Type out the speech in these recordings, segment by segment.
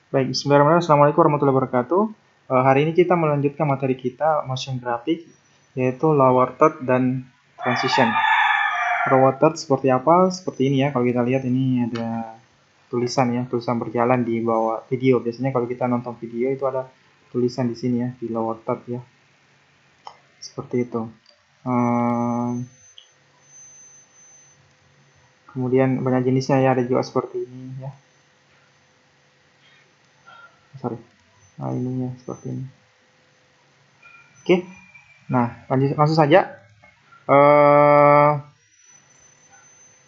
Baik, bismillahirrahmanirrahim. Assalamualaikum warahmatullahi wabarakatuh. Hari ini kita melanjutkan materi kita motion graphic, yaitu lower third dan transition. Lower third seperti apa? Seperti ini ya. Kalau kita lihat ini ada tulisan ya, tulisan berjalan di bawah video. Biasanya kalau kita nonton video itu ada tulisan di sini ya, di lower third ya. Seperti itu. Kemudian banyak jenisnya ya, ada juga seperti ini ya. Nah, ini ya seperti ini. Oke. Nah, langsung saja.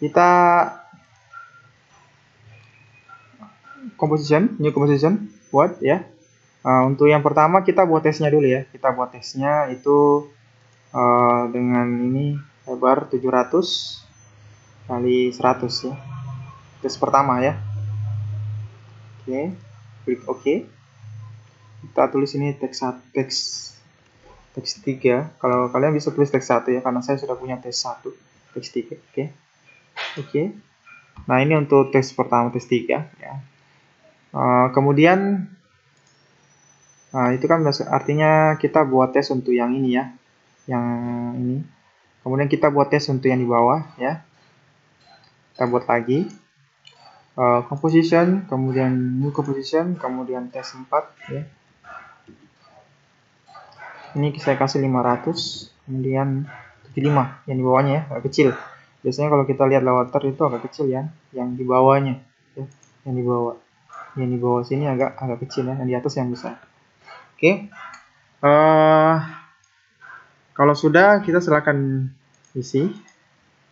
Kita new composition buat ya. Untuk yang pertama kita buat tesnya dulu ya. Kita buat tesnya itu dengan ini lebar 700 kali 100 ya. Tes pertama ya. Oke, klik OK. Kita tulis ini teks 3. Kalau kalian bisa tulis teks 1 ya, karena saya sudah punya tes 1, teks 3. Oke. Nah, ini untuk tes pertama, tes 3 ya. Kemudian itu kan artinya kita buat tes untuk yang ini ya, yang ini. Kemudian kita buat tes untuk yang di bawah ya. Kita buat lagi composition, kemudian new composition, kemudian tes 4 ya. Ini saya kasih 500, kemudian 75 yang di bawahnya ya, agak kecil. Biasanya kalau kita lihat lawater itu agak kecil ya, yang di bawahnya ya, yang di bawah. Yang di bawah sini agak kecil ya, yang di atas yang besar. Oke. Kalau sudah, kita silakan isi.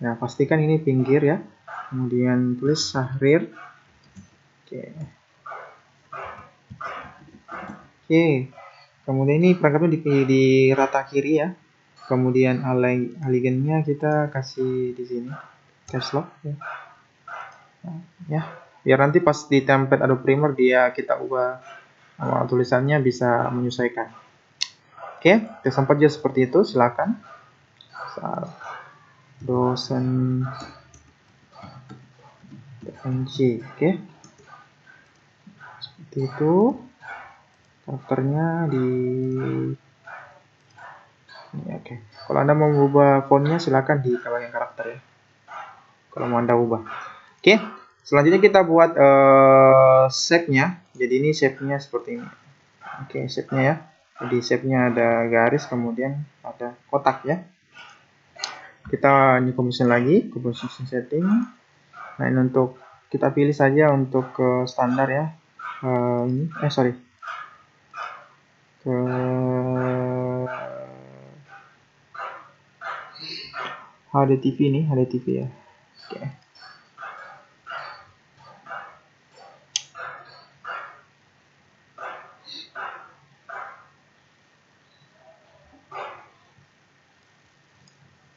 Nah, pastikan ini pinggir ya. Kemudian tulis Syahrir. Oke. Kemudian ini perangkapnya di rata kiri ya. Kemudian alignnya kita kasih di sini. Caps lock ya. Ya. Biar nanti pas di template Adobe Premiere kita ubah tulisannya bisa menyesuaikan. Oke, tes 4 juga seperti itu, silakan. Dosen PNG, oke. Seperti itu. Karakternya di ini, oke. Kalau Anda mau mengubah fontnya silakan di bagian karakter ya. Kalau mau Anda ubah. Oke. Selanjutnya kita buat shape-nya. Jadi ini shape-nya seperti ini. Oke, shape-nya ya. Jadi shape-nya ada garis, kemudian ada kotak ya. Kita new composition lagi, composition setting. Nah, ini untuk kita pilih saja untuk standar ya. Ke HDTV nih, HDTV ya. Oke.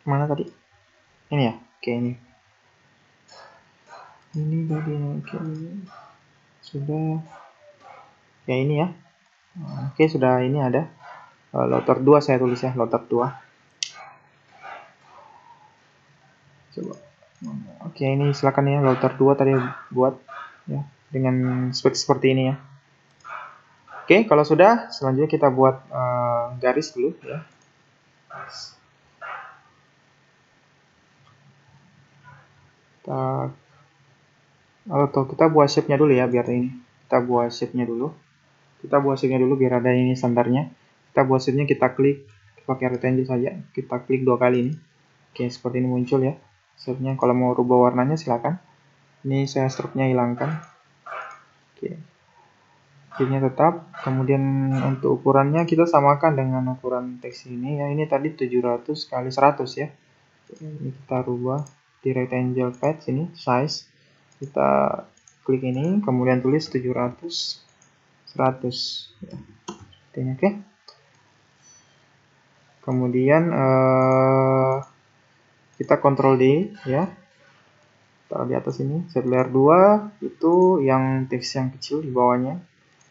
Mana tadi? Ini ya. Oke, ini. Ini tadi oke. Sudah. Ya ini ya. Oke, sudah ini ada. Loader 2 saya tulis ya, loader 2. Coba. Oke, ini silakan ya, loader 2 tadi buat ya dengan spek seperti ini ya. Oke, kalau sudah, selanjutnya kita buat garis dulu ya. Kita buat shape-nya dulu ya, biar ini. Kita buat shape-nya dulu. Biar ada ini standarnya. Kita buat shape-nya, kita klik pakai rectangle saja. Kita klik 2 kali ini. Oke, seperti ini muncul ya. Shape-nya kalau mau rubah warnanya silakan. Ini saya stroke-nya hilangkan. Oke. Shape-nya tetap. Kemudian untuk ukurannya kita samakan dengan ukuran teks ini ya. Ini tadi 700 kali 100 ya. Ini kita rubah di rectangle pad sini, size. Kita klik ini, kemudian tulis 700 100 ya. Oke. Kemudian kita Ctrl D ya. Taruh di atas ini, set layer 2 itu yang teks yang kecil di bawahnya.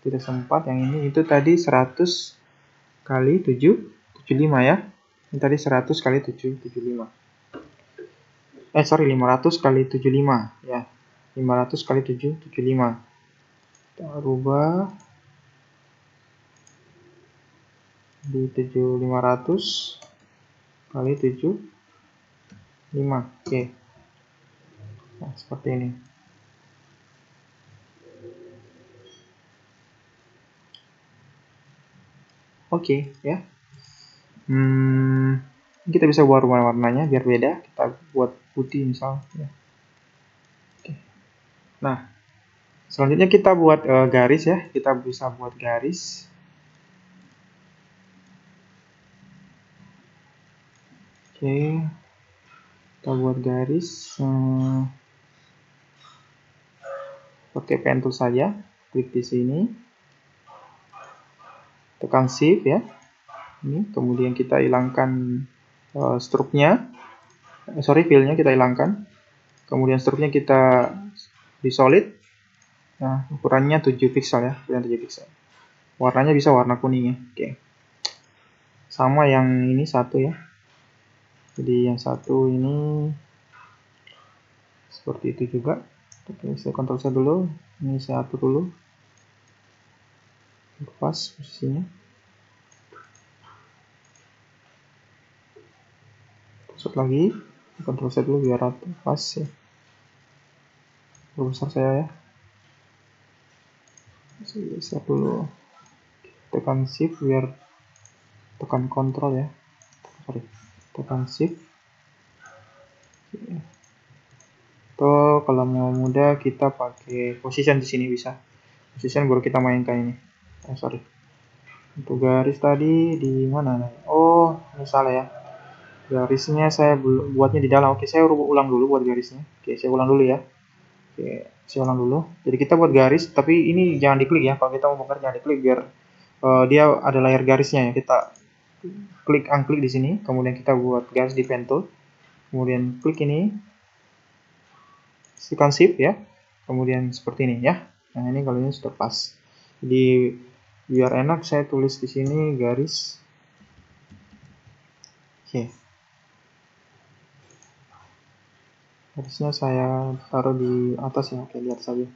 Itu teks 4, yang ini itu tadi 100 kali 775 ya. Ini tadi 100 kali 775. 500 kali 75 ya. 500 kali 775. Kita rubah di 7500 kali 75. Oke. Nah, seperti ini. Oke, ya. Kita bisa buat warna-warnanya biar beda. Kita buat putih misal. Ya. Oke. Nah, selanjutnya kita buat garis ya. Kita bisa buat garis. Oke. Kita buat garis. Pakai pen tool saja. Klik di sini. Tekan shift ya. Ini, kemudian kita hilangkan struknya. Fill-nya kita hilangkan. Kemudian struknya kita di solid. Nah, ukurannya 7 pixel ya, ukuran 7 pixel. Warnanya bisa warna kuning ya. Oke. Sama yang ini satu ya. Jadi yang satu ini seperti itu juga. Oke, saya Ctrl C dulu. Ini saya atur dulu. Pas posisinya. Pusat lagi. Ctrl C dulu biar pas ya. Besar saya ya. Saya siap dulu. Tekan shift biar tekan kontrol ya. Tekan shift. Atau kalau mau mudah kita pakai position di sini bisa. Position baru kita mainkan ini. Untuk garis tadi di mana? Oh, ini salah ya. Garisnya saya buatnya di dalam. Oke, saya ulang dulu buat garisnya. Oke, saya ulang dulu ya. Oke, saya ulang dulu. Jadi kita buat garis, tapi ini jangan diklik ya. Kalau kita mau bongkar jangan diklik biar dia ada layar garisnya ya. Kita unclick di sini, kemudian kita buat garis di pen tool. Kemudian klik ini, tekan shift ya. Kemudian seperti ini ya. Nah, ini kalau ini sudah pas. Jadi biar enak saya tulis di sini garis. Oke. Garisnya saya taruh di atas ya. Oke, lihat saja.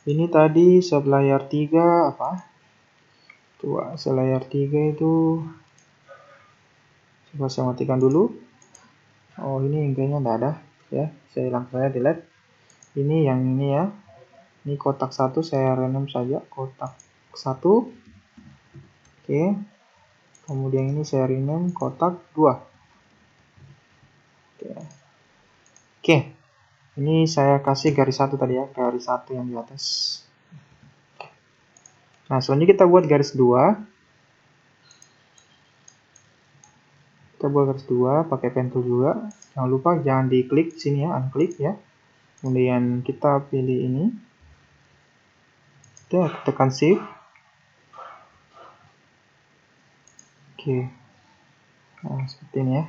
Ini tadi selayar 3 apa? Coba selayar 3 itu coba saya matikan dulu. Oh, ini kayaknya enggak ada ya. Saya delete. Ini yang ini ya. Ini kotak 1 saya rename saja, kotak 1. Oke. Kemudian ini saya rename kotak 2. Oke. Ini saya kasih garis 1 tadi ya, garis 1 yang di atas. Nah, selanjutnya kita buat garis 2. Kita buat garis 2 pakai pen tool juga. Jangan lupa jangan diklik sini ya, unclick ya. Kemudian kita pilih ini. Kita tekan shift. Oke. Nah, seperti ini ya.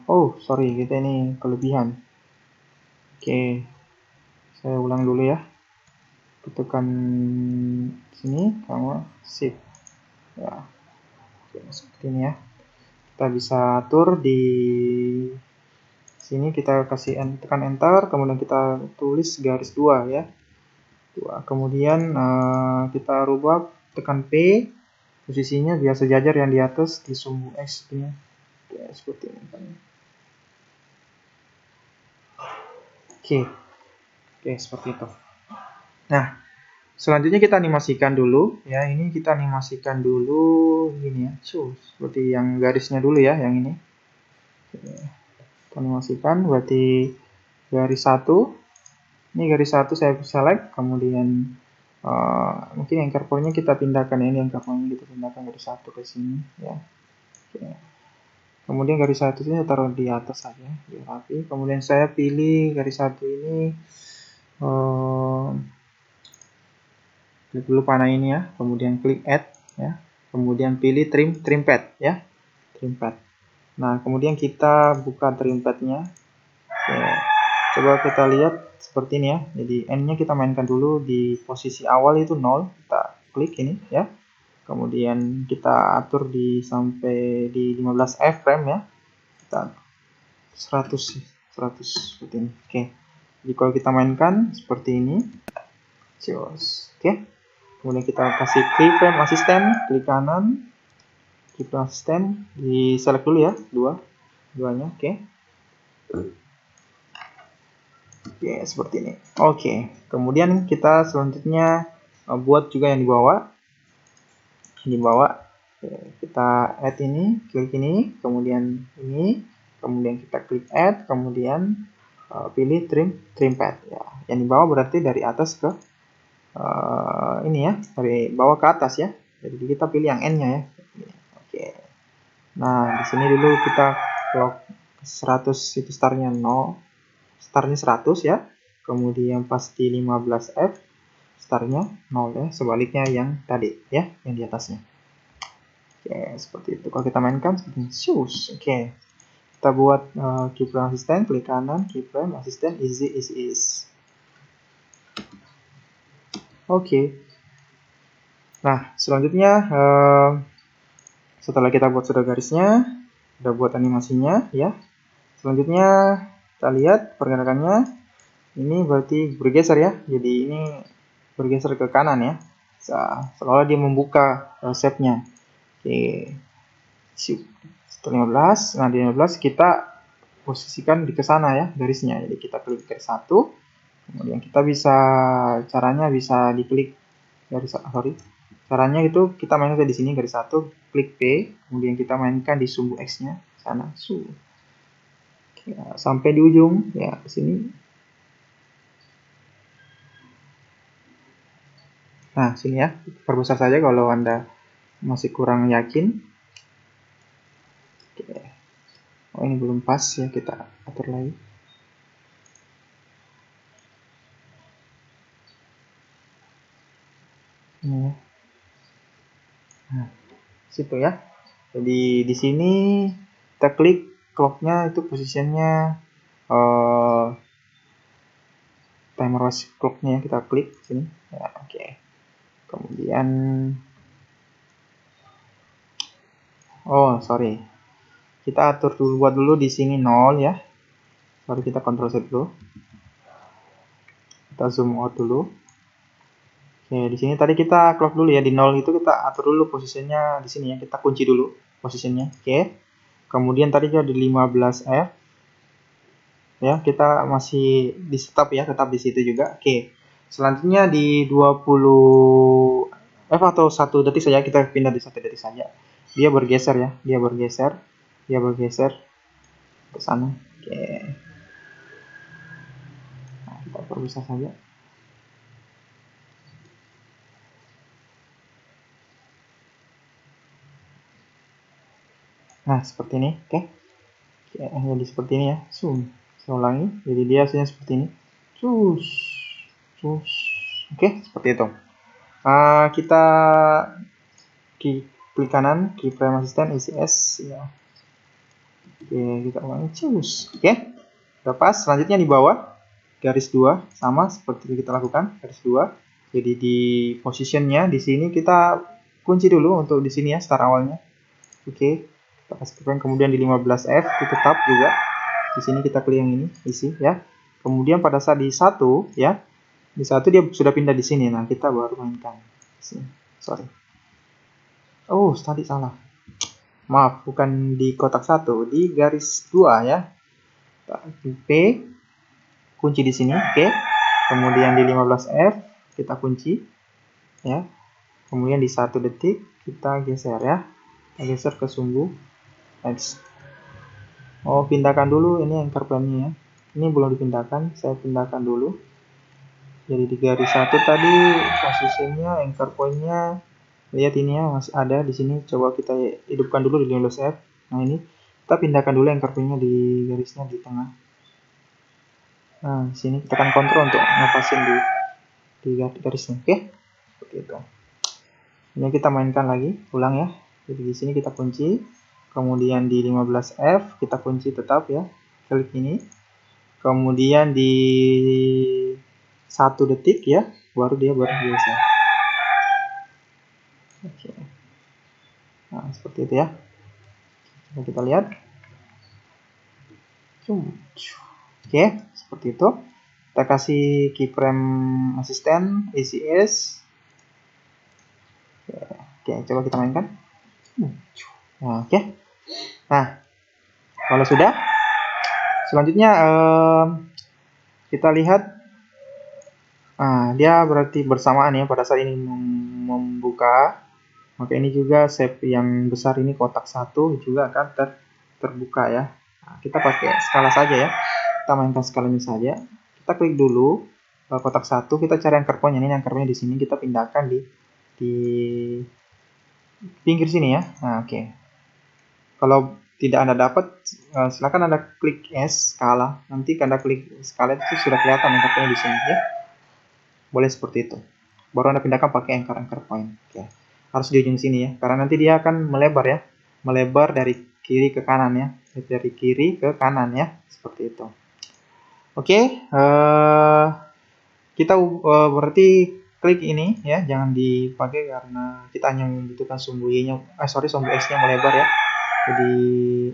Oh, sorry, kita ini kelebihan. Oke, saya ulang dulu ya. Tekan sini, kamu shift. Ya, oke, seperti ini ya. Kita bisa atur di sini, kita kasih tekan enter, kemudian kita tulis garis 2 ya. 2. Kemudian kita rubah, tekan P, posisinya biar sejajar yang di atas di sumbu X nya. Oke, seperti ini. Oke, seperti itu. Nah, selanjutnya kita animasikan dulu ya. Ini kita animasikan dulu gini ya. Seperti yang garisnya dulu ya, yang ini. Kita animasikan berarti garis 1. Ini garis 1 saya select, kemudian mungkin anchor point-nya kita pindahkan ini, anchor point-nya kita pindahkan garis 1 ke sini ya. Oke. Kemudian garis 1 ini taruh di atas saja biar rapi. Kemudian saya pilih garis 1 ini klik dulu panah ini ya, kemudian klik add ya. Kemudian pilih trim pad ya. Trim pad. Nah, kemudian kita buka trim pad-nya. Coba kita lihat seperti ini ya. Jadi N-nya kita mainkan dulu di posisi awal itu 0. Kita klik ini ya. Kemudian kita atur di sampai di 15 frame ya. kita 100 seperti ini. Oke. Jadi kalau kita mainkan seperti ini. Oke. Kemudian kita kasih keyframe asisten, klik kanan, keyframe asisten, di select dulu ya, duanya. Oke. Oke, seperti ini. Oke. Kemudian kita selanjutnya buat juga yang di bawah. Kita add ini, klik ini, kemudian ini, kemudian kita klik add, kemudian pilih trim pad ya. Yang di bawah berarti dari atas ke ini ya, dari bawah ke atas ya. Jadi kita pilih yang N-nya ya. Oke. Nah, di sini dulu kita clock 100 itu startnya 0. Startnya 100 ya. Kemudian pas di 15F startnya 0 ya, sebaliknya yang tadi ya, yang di atasnya. Oke, seperti itu. Kalau kita mainkan seperti ini. Oke. Kita buat keyframe asisten, klik kanan, keyframe asisten, easy. Oke. Nah, selanjutnya setelah kita buat sudah garisnya, udah buat animasinya ya. Selanjutnya kita lihat pergerakannya. Ini berarti bergeser ya. Jadi ini bergeser ke kanan ya. Seolah dia membuka shape-nya. Oke. Setelah 15, nah di 15 kita posisikan di ke sana ya garisnya. Jadi kita klik garis 1, kemudian kita caranya bisa diklik garis, caranya itu kita mainkan di sini garis 1, klik P, kemudian kita mainkan di sumbu X-nya sana, ya, sampai di ujung ya ke sini. Nah, sini ya, perbesar saja kalau Anda masih kurang yakin. Oke. Oh, ini belum pas ya, kita atur lagi. Ini ya. Nah, situ ya. Jadi di sini kita klik clock-nya itu posisinya timer watch clock-nya kita klik sini. Ya, oke. Kemudian sorry. Kita atur dulu, buat dulu di sini 0 ya. Baru kita control Z dulu. Kita zoom out dulu. Oke, di sini tadi kita clock dulu ya, di 0 itu kita atur dulu posisinya di sini ya. Kita kunci dulu posisinya. Oke. Kemudian tadi juga di 15F. Ya, kita masih di stop ya, tetap di situ juga. Oke. Selanjutnya di 20 F atau 1 detik saja, kita pindah di 1 detik saja. Dia bergeser ya, dia bergeser ke sana. Oke. Nah, kita perbesar saja. Nah, seperti ini, oke. Jadi seperti ini ya. Saya ulangi. Jadi dia hasilnya seperti ini. Oke, seperti itu. Kita klik kanan, keyframe asisten ECS ya. Oke, kita ulangi. Oke. Udah pas. Selanjutnya di bawah garis 2 sama seperti yang kita lakukan, garis 2. Jadi di positionnya di sini kita kunci dulu untuk di sini ya, start awalnya. Oke. Kita kasih keyframe, kemudian di 15F itu tetap juga. Di sini kita klik yang ini, isi ya. Kemudian pada saat di 1 ya, di 1 dia sudah pindah di sini. Nah, kita baru mainkan. Sini. Sorry. Oh, tadi salah. Maaf, bukan di kotak 1, di garis 2 ya. P kunci di sini, oke. Kemudian di 15F kita kunci ya. Kemudian di 1 detik kita geser ya. Kita geser ke sumbu X. Oh, pindahkan dulu ini anchor point-nya ya. Ini belum dipindahkan, saya pindahkan dulu. Jadi di garis 1 tadi posisinya anchor point-nya, lihat ini ya, masih ada di sini. Coba kita hidupkan dulu di 15F. Nah, ini kita pindahkan dulu anchor point-nya di garisnya di tengah. Nah, di sini kita tekan kontrol untuk ngapasin di garisnya, oke? Seperti itu. Ini kita mainkan lagi, ulang ya. Jadi di sini kita kunci, kemudian di 15F kita kunci tetap ya, klik ini. Kemudian di 1 detik ya, baru dia bergeser. Oke. Nah, seperti itu ya. Coba kita lihat. Oke, seperti itu. Kita kasih keyframe asisten ACS. Oke, coba kita mainkan. Oke. Nah, kalau sudah, selanjutnya kita lihat. Dia berarti bersamaan ya pada saat ini membuka. Maka ini juga shape yang besar ini kotak 1 juga akan terbuka ya. Nah, kita pakai skala saja ya. Kita mainkan skalanya saja. Kita klik dulu kotak 1, kita cari anchor point. Ini anchor point di sini, kita pindahkan di pinggir sini ya. Nah, oke. Kalau tidak Anda dapat, silakan Anda klik S skala. Nanti Anda klik skala itu sudah kelihatan anchor point di sini ya. Boleh seperti itu. Baru Anda pindahkan pakai anchor point. Oke. Harus di ujung sini ya, karena nanti dia akan melebar ya. Melebar dari kiri ke kanan ya. Dari kiri ke kanan ya. Seperti itu. Oke. Kita berarti klik ini ya. Jangan dipakai karena kita hanya membutuhkan sumbu Y-nya. Sumbu S-nya melebar ya. Jadi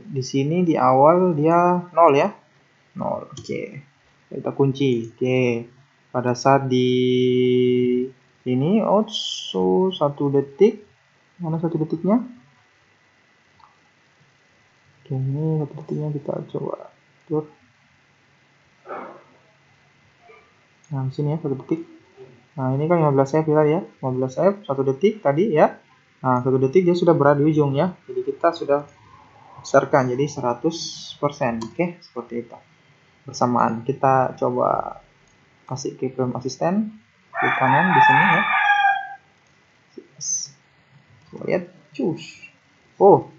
di sini di awal dia 0 ya. 0. Oke. Kita kunci. Oke. Pada saat di ini so 1 detik, mana 1 detiknya? Oke, ini 1 detiknya kita coba atur. Nah, di sini ya 1 detik. Nah, ini kan 15 F tadi ya, 15 F 1 detik tadi ya. Nah, 1 detik dia sudah berada di ujung ya. Jadi kita sudah besarkan jadi 100%. Oke, seperti itu. Bersamaan kita coba kasih keyframe asisten di kanan di sini ya. Coba lihat, cus. Oh,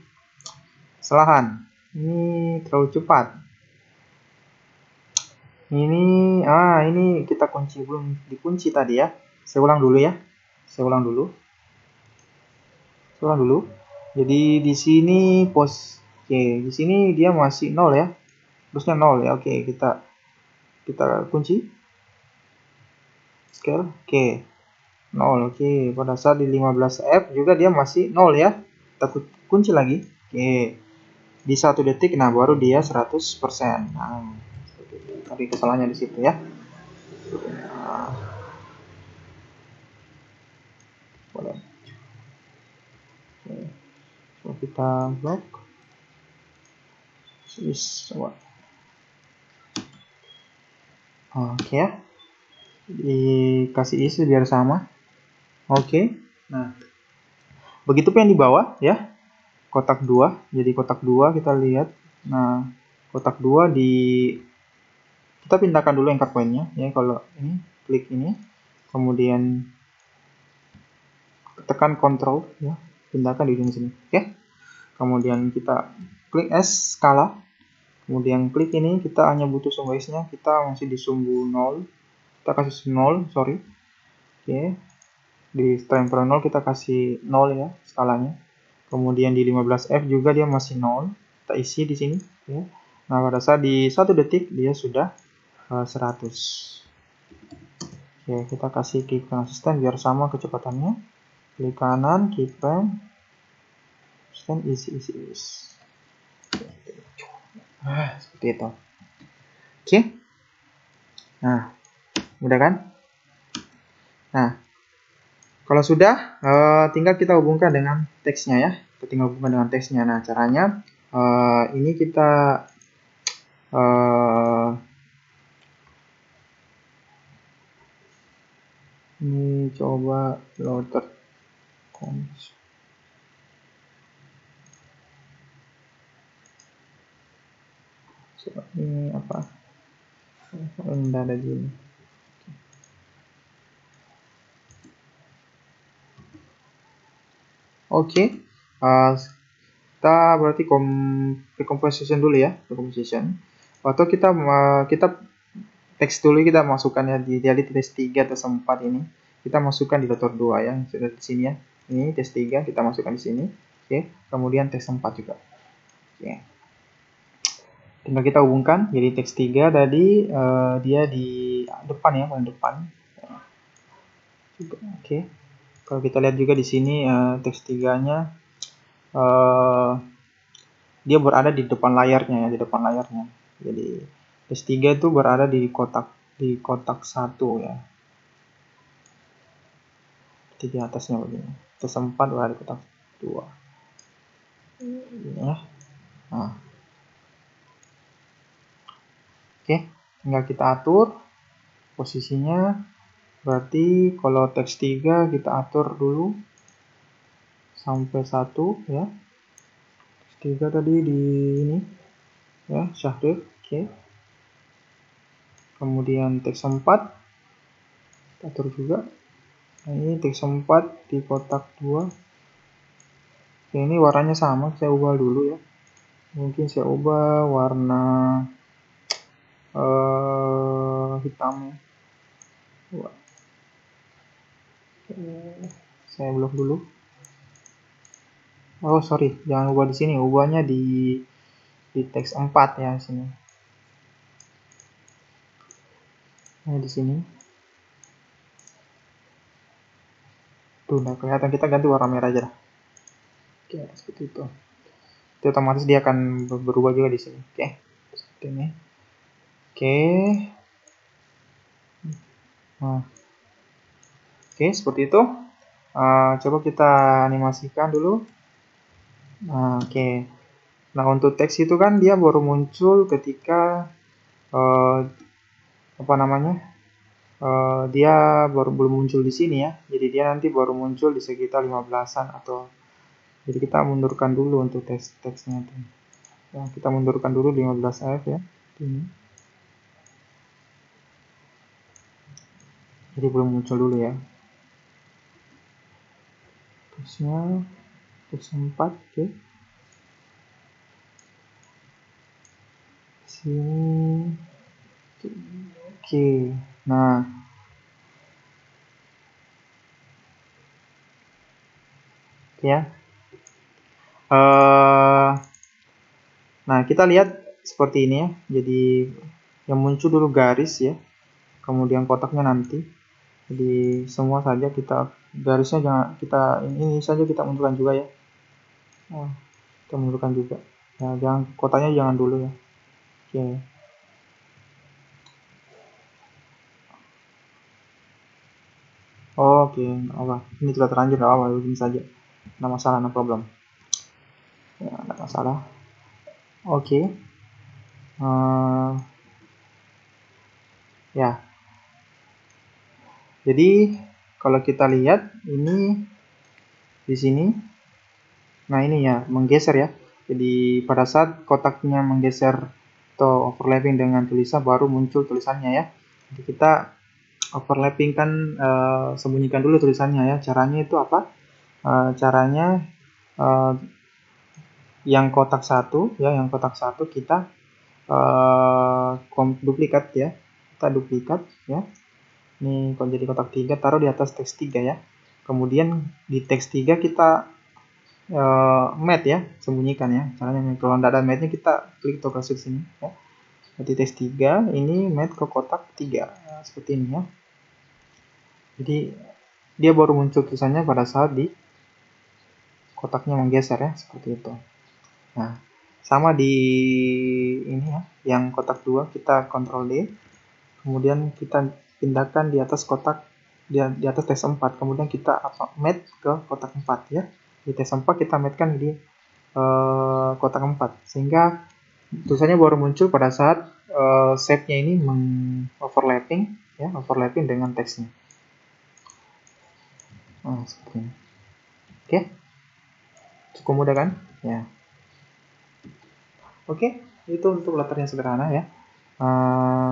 kesalahan. Ini terlalu cepat. Ini kita kunci, belum dikunci tadi ya. Saya ulang dulu ya. Saya ulang dulu. Jadi di sini oke, di sini dia masih 0 ya. Terusnya 0 ya. Oke, kita kunci. Scale. Oke. 0. Oke, pada saat di 15 F juga dia masih 0 ya. Kita kunci lagi. Oke. Di 1 detik, nah baru dia 100%. Nah, tapi kesalahannya di situ ya. Nah, boleh. Oke. Coba kita blok. Coba. Oke ya. Dikasih isi biar sama. Oke. Nah, begitupun yang di bawah ya. Kotak 2. Jadi kotak 2 kita lihat. Nah, kotak 2 kita pindahkan dulu anchor point-nya ya. Kalau ini klik ini, kemudian tekan Ctrl ya, pindahkan di ujung sini. Oke. Kemudian kita klik S skala. Kemudian klik ini, kita hanya butuh sumbu S-nya, kita masih di sumbu 0. Kita kasih 0, sorry. Oke. Di string per 0 kita kasih 0 ya skalanya. Kemudian di 15F juga dia masih 0. Kita isi di sini ya. Nah, pada saat di 1 detik dia sudah 100. Oke, kita kasih keyframe asisten biar sama kecepatannya. Klik kanan, keyframe asisten isi. Seperti itu. Oke. Nah, udah kan? Nah, kalau sudah, tinggal kita hubungkan dengan teksnya ya. Kita tinggal hubungkan dengan teksnya. Nah, caranya ini kita ini coba loader cons. Coba ini apa? Rendah ada gini. Oke. Kita berarti composition dulu ya, composition. Atau kita teks dulu, kita masukkan ya di teks 3 atau 4 ini. Kita masukkan di letter 2 ya, sudah di sini ya. Ini teks 3 kita masukkan di sini. Oke, kemudian teks 4 juga. Oke. Tinggal kita hubungkan. Jadi teks 3 tadi dia di depan ya, paling depan. Oke. Kalau kita lihat juga di sini teks 3-nya dia berada di depan layarnya ya, di depan layarnya. Jadi teks 3 itu berada di kotak 1 ya. Di atasnya begini. Teks 4 berada di kotak 2. Ini ya. Nah. Oke, tinggal kita atur posisinya. Berarti kalau teks 3 kita atur dulu sampai 1 ya. Teks 3 tadi di ini ya, Syahrir. Oke. Kemudian teks 4 atur juga. Nah, ini teks 4 di kotak 2. Oke, ini warnanya sama, saya ubah dulu ya. Mungkin saya ubah warna hitam. Saya blok dulu. Oh sorry, jangan ubah di sini, ubahnya di teks 4 ya sini. Nah di sini. Tuh, udah kelihatan, kita ganti warna merah aja lah. Oke, seperti itu. Itu otomatis dia akan berubah juga di sini. Oke, seperti ini. Oke. Nah. Oke, seperti itu. Coba kita animasikan dulu. Nah, oke. Nah, untuk teks itu kan dia baru muncul ketika dia belum muncul di sini ya. Jadi dia nanti baru muncul di sekitar 15-an atau jadi kita mundurkan dulu untuk teksnya itu. Ya, kita mundurkan dulu 15 AF ya. Ini. Jadi belum muncul dulu ya. Teksnya teks 4, oke. Sini. Oke. Nah, ya. Nah, kita lihat seperti ini ya. Jadi yang muncul dulu garis ya. Kemudian kotaknya nanti. Jadi semua saja kita garisnya jangan ini saja kita munculkan juga ya. Kita munculkan juga. Nah, jangan kotaknya jangan dulu ya. Oke. Oke, apa? Ini sudah terlanjur, nggak apa-apa, begini saja. Nggak masalah, no problem. Ya, nggak masalah. Oke. Ya. Jadi kalau kita lihat ini di sini, nah ini ya menggeser ya. Jadi pada saat kotaknya menggeser atau overlapping dengan tulisan baru muncul tulisannya ya. Jadi kita overlapping kan sembunyikan dulu tulisannya ya. Caranya itu apa? Caranya yang kotak 1 ya, yang kotak 1 kita duplikat ya. Kita duplikat ya. Ini kalau jadi kotak 3 taruh di atas teks 3 ya. Kemudian di teks 3 kita mat ya, sembunyikan ya. Caranya kalau tidak ada matnya kita klik toggle shift sini ya. Jadi teks 3 ini mat ke kotak 3 nah, seperti ini ya. Jadi dia baru muncul tulisannya pada saat di kotaknya menggeser ya, seperti itu. Nah, sama di ini ya, yang kotak 2 kita Ctrl D. Kemudian kita pindahkan di atas kotak di atas teks 4, kemudian kita mat ke kotak 4 ya. Di teks 4 kita matkan di kotak 4 sehingga tulisannya baru muncul pada saat shape-nya ini overlapping ya, overlapping dengan teksnya. Nah, seperti ini. Oke. Cukup mudah kan? Ya. Oke, itu untuk latarnya sederhana ya.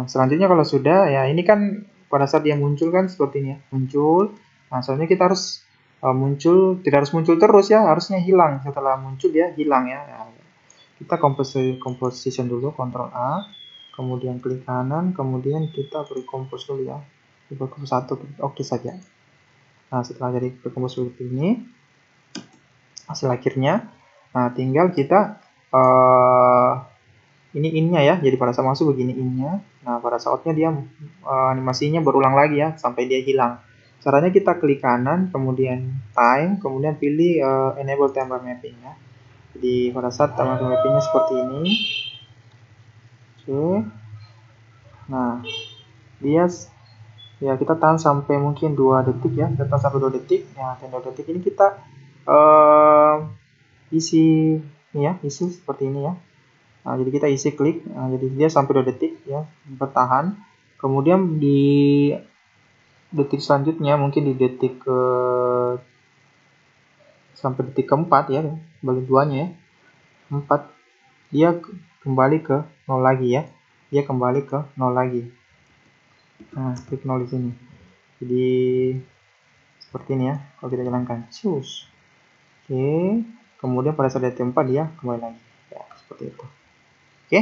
Selanjutnya kalau sudah ya ini kan pada saat dia muncul kan seperti ini ya, muncul. Nah, soalnya kita harus muncul, tidak harus muncul terus ya, harusnya hilang setelah muncul dia hilang ya. Nah, kita composition dulu, Ctrl A, kemudian klik kanan, kemudian kita beri compose dulu ya, compose 1, oke saja. Nah, setelah jadi compose seperti ini, hasil akhirnya, nah tinggal kita ini in-nya ya, jadi pada saat masuk begini in-nya. Nah, pada saat out-nya dia animasinya berulang lagi ya, sampai dia hilang. Caranya kita klik kanan, kemudian time, kemudian pilih enable timer mapping ya. Jadi pada saat timer mapping-nya seperti ini, Oke. Nah, dia ya kita tahan sampai mungkin 2 detik ya. Kita tahan sampai 2 detik. Ya, 2 detik ini kita isi ini ya, isi seperti ini ya. Nah, jadi kita isi klik. Nah, jadi dia sampai 2 detik ya, bertahan. Kemudian di detik selanjutnya mungkin di detik ke sampai detik keempat ya, bagi duanya ya. 4 dia kembali ke 0 lagi ya. Dia kembali ke 0 lagi. Nah, klik 0 di sini. Jadi seperti ini ya kalau kita jalankan. Cus. Oke. Kemudian pada saat detik 4 dia kembali lagi. Ya, seperti itu. Oke.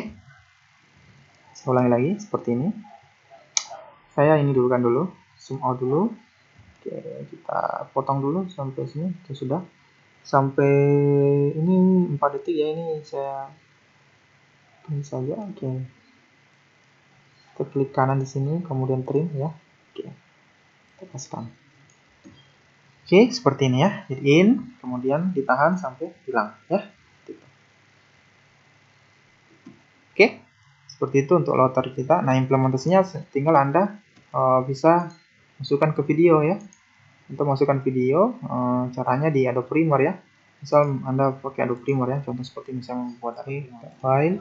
Saya ulangi lagi seperti ini. Saya ini dulu kan dulu, zoom out dulu. Oke, kita potong dulu sampai sini. Itu sudah. Sampai ini 4 detik ya, ini saya trim saja. Oke. Kita klik kanan di sini, kemudian trim ya. Oke. Kita paskan. Oke, seperti ini ya. Hit in, kemudian ditahan sampai hilang ya. Oke. Seperti itu untuk loader kita. Nah, implementasinya tinggal Anda bisa masukkan ke video ya. Untuk masukkan video, caranya di Adobe Premiere ya. Misal Anda pakai Adobe Premiere ya, contoh seperti ini saya membuat tadi. File,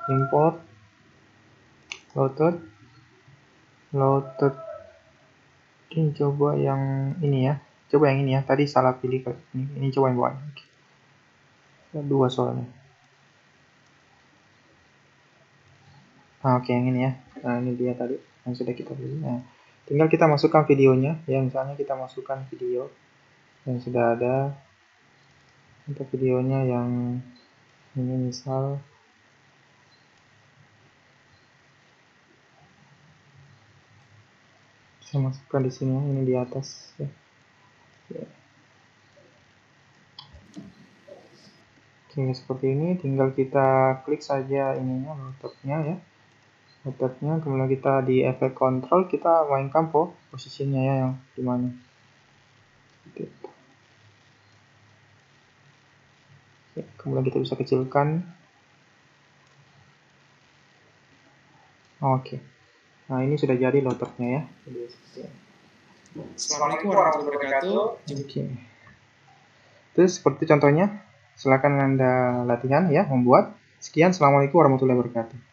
import, loaded. Ini coba yang ini ya. Coba yang ini ya. Tadi salah pilih ini coba yang buat. Dua soalnya. Nah, oke yang ini ya. Nah, ini dia tadi yang sudah kita pilih. Nah, tinggal kita masukkan videonya ya. Misalnya kita masukkan video yang sudah ada. Untuk videonya yang ini misal saya masukkan di sini ya, ini di atas ya. Oke, seperti ini tinggal kita klik saja ininya metodenya ya. Metodenya kemudian kita di efek control kita mainkan posisinya ya yang dimana. Ya, kemudian kita bisa kecilkan. Oke. Nah, ini sudah jadi loadernya ya. Assalamualaikum warahmatullahi wabarakatuh. Oke. Terus seperti contohnya, silakan Anda latihan ya membuat. Sekian, assalamualaikum warahmatullahi wabarakatuh.